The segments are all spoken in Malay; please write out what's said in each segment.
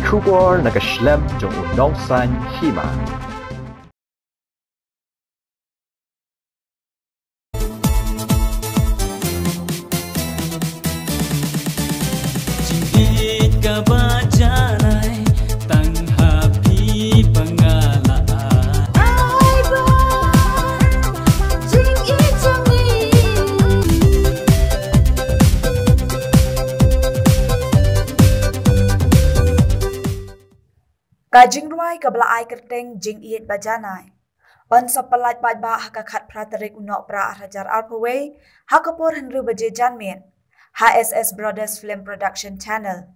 Kubor nakaslem jong unongsan hima. Kajing ruai kabla ai kerteng jing iet bajanai. On sapalat bat ba hakakat pratarik unok pra rajar alpaway hakapor henru baje janmien. HSS Brothers Film Production Channel.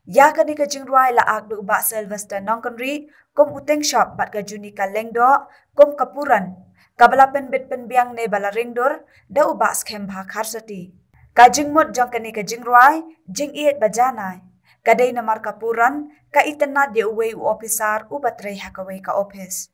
Ya kani kajing ruai la ak du ba Sylvester Nongkonri kum uteng shop bat kajuni ka lengdo kum kapuran. Kabla penbit penbiang ne bala ringdor da uba skem ba karsati. Kajing mut jong kani kajing ruai jing iet bajanai. Kadai namar kapuran ka itena dia uwe u ofisar u batrei hakawai ka office.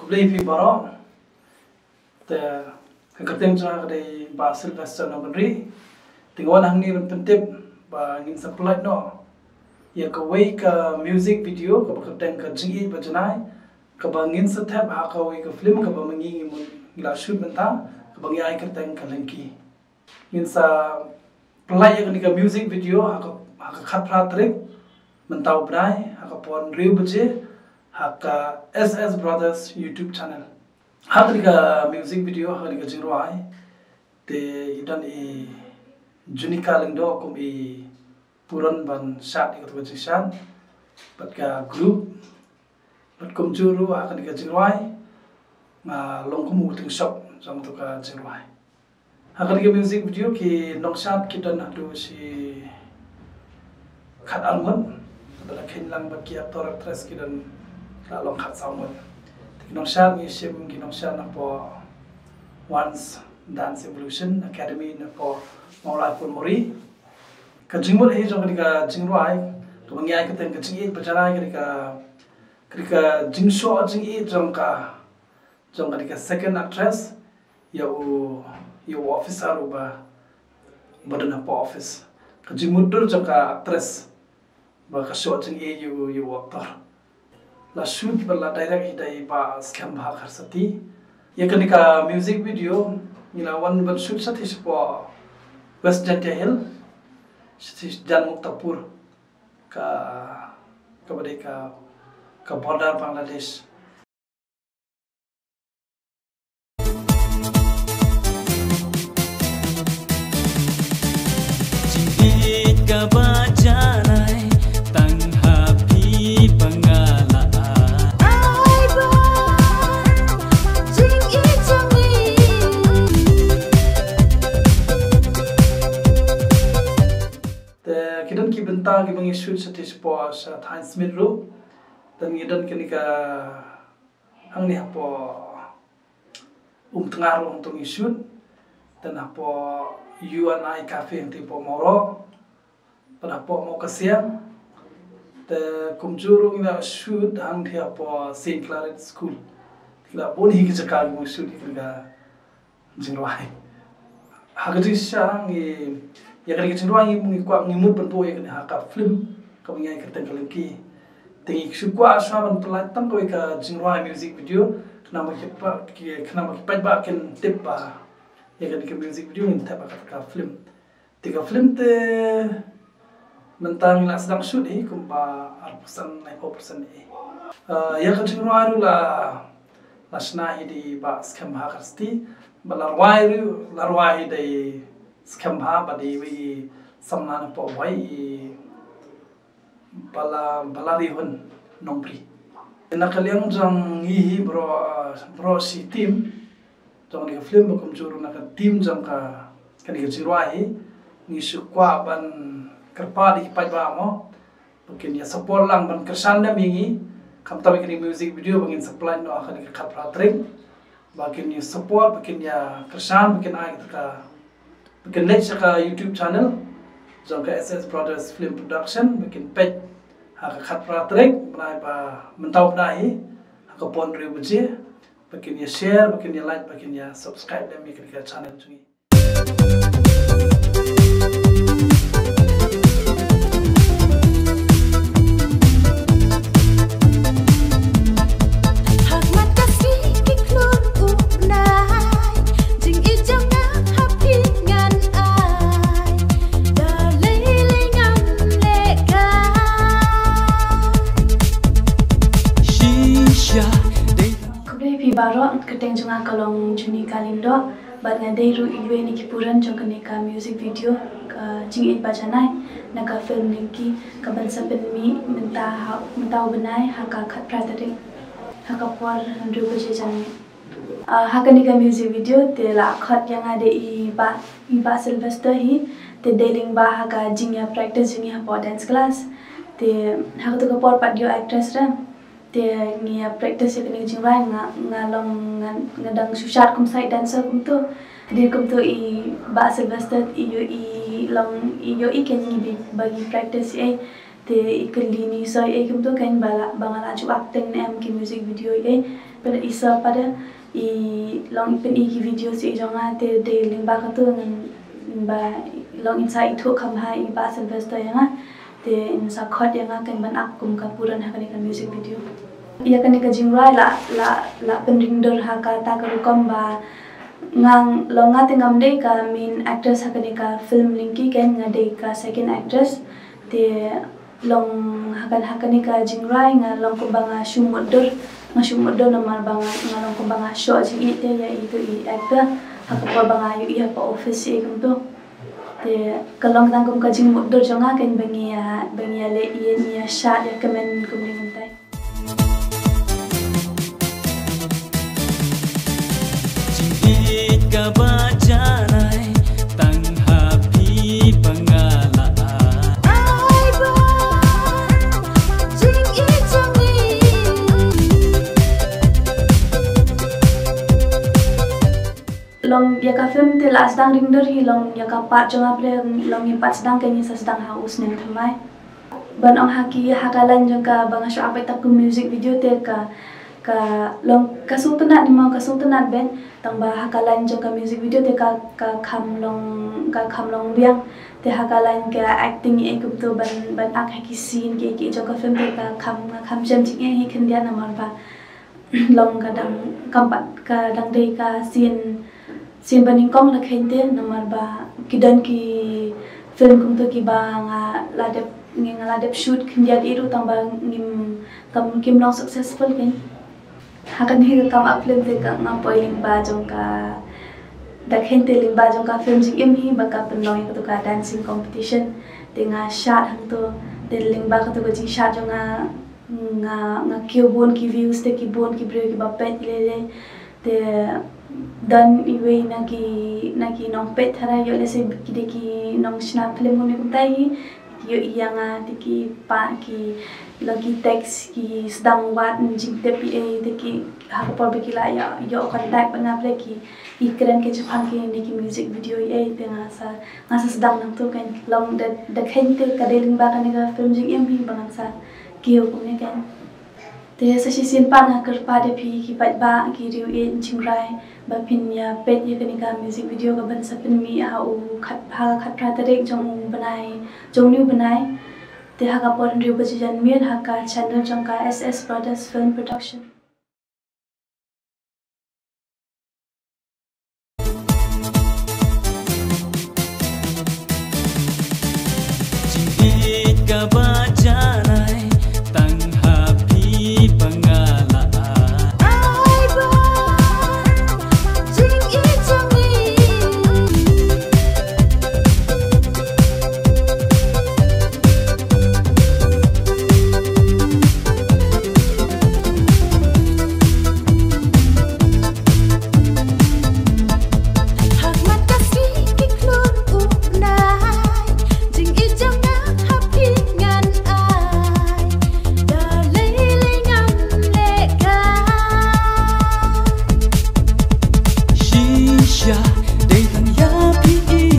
Kublai fi baro te ketem jang kadai ba Sylvester Nongkonri tingwan hangni pentip ba ngin supply no ya ka wei ka music video ka ketem ka jingi bajanai ka bangin setap ha ka wei ka film ka bamangi mun ila shoot benta ka bangi ai ketem ka lengki ngin sa play ya ka music video ha ka khat pra trik mentau brai ha ka pon riu baje haka SS Brothers YouTube channel. Hakriga music video hakriga jiruai te idan i junika lengdo kum i puran ban shat ikut wajishan bat ka group bat kum juru hakriga jiruai ma longkum uting shop jang tu ka jiruai. Hakriga music video ki nongshat kidan adu si khat almun bala khinlang bat ki aktor actress kidan la long khat samun tiknongshan ni sim ginongshan na po Once Dance Evolution Academy na po maulai pun mori ka jingmul he jong ka jingruai to mangyai ka ten ka jingi pajarai ka jingsho jingi jong ka second actress you officer uba badan po office ka jingmudur jong ka actress ba ka show jingi you actor la shoot bala direct hidai ba scam bha kharsati ya kanika music video nila one ban shoot sati spo West Jatiya Hill sati Jan Muktapur ka badai ka border Bangladesh. Jingit ka bajanai tang happy bangala kidan ki benta ki bangi shoot sa tispo sa Thain Smith ru dan kidan kini ka hang ni hapo tengah ru untuk shoot dan hapo UNI cafe yang tipo moro pada hapo mau kesiang te kumjuru ina shoot hang di hapo St. Claret School kila boni ki jakal mo shoot kila jingwai hagati syang ni ya kali kecil ruang ngi kuat ngimut bentuk ya kena hakap film kau ngai kerten kalengki tingi sukwa asma ban pelatang kau ka jingruai music video kena makipat ba ken tip ba ya kali ke music video minta ba ka film tiga film te mentang ila sedang shoot kumpa 4% 9% ya ka jingruai ru la lasna di ba scam hakarsti balarwai dai scam ha badi wi samna po wai balari hun nongpri nakaliang jang hi bro si team jang ni film bakum juru nak team jang ka kani jiruai ni sukwa ban kerpa di pai ba mo mungkin ya support lang ban kersan da mingi kam tabi kini music video bangin supply no akan ke kat pratring bakin you support bakin ya kersan bakin ai ka bakin next ka YouTube channel jong ka SS Brothers Film Production bakin page ha ka kat pratring banai ba mentau banai ha ka pon riu buje bakin ya share bakin ya like bakin ya subscribe dan mi ka channel jungi Barok keteng junga kalong juni kalindo bat ngadai ru iwe ni kipuran jong kaneka music video jing it bajanai naka film niki kaban saben mi mentau benai haka khat pratari haka por handu baje jani haka nika music video te la khat yang ada i ba Sylvester hi te dealing ba haka jing ya practice jing ya dance class te haka to ka por pat yo actress ra te ngia practice kini jingrai nga long ngadang sushat kum sai dancer kum tu di kum tu I ba Sylvester i long yo I ken ngi bagi practice te ikeli ni so kum tu kan bangala ju acting em ki music video pada isa pada I long pen ki video si jonga te de ling ba ka tu ba long inside itu kam hai ba Sylvester yang te insa khot yang akan ban akum kapuran hakani kan music video ia kan ka jingrai la penrinder haka ta ka kom ba ngang longa te ngamde ka main actress hakani ka film linki kan ngade ka second actress te long hakani ka jingrai nga long ko banga shumodur namar banga nga long ko banga show ji ite ya itu I actor haka ko banga yu ia pa office kum to te kalong tang kum ka jingmodur jonga kan bangia le ia shot ya kamen kum ni muntai ka bajanai tang happy pangala ai ba jing itangi long ya ka film te last dang ringder hi long ya ka part jonga ple long impat sedang kan sa sedang haus nem thamai ban ong haki hakalan jong ka banga sho apai tak music video te ka long kasultanat ni mau kasultanat ben tang ba hakalan jong ka music video te ka kham long biang te hakalan ka acting kum tu ban ak haki scene ki jong ka film te ka kham jam jing hi khin dia namar ba long ka dang kampat ka dang dei ka scene baning kong la khente namar ba kidan ki film kum tu ki ba nga ladep shoot khin dia iru tang ba ngim kam kim long successful ken hakan hi kam upload te ka nga poiling ba jong ka dakhen te ling ba jong ka film jing em hi ba ka pen noi ka to ka dancing competition te nga shot hang to te ling ba ka to jing shot jong nga kyo bon ki views te ki bon ki break ki ba pet le te dan iwe na ki nong pet thara yo le se ki nong snap film ni kum tai yo iyanga tiki pa ki lagi text ki sedang wat jing tepi tiki hak por beki la ya yo contact bangap lagi ikran ke Jepang ki ni ki music video te ngasa sedang nang tu kan long da khente ka deling ba kan ga film jing em hi bangsa ki ko ne kan te sa si sin pa na kar pa de phi ki pat ba ki riu chingrai ba pin ya pet ye kan ga music video ga ban sa pin mi ha u khat pra tarek jong new banai te ha ka por riu ba jan mir ha ka channel jong ka SS Brothers Film Production jing ka bajanai tang happy pangala ai ba jing itangi ya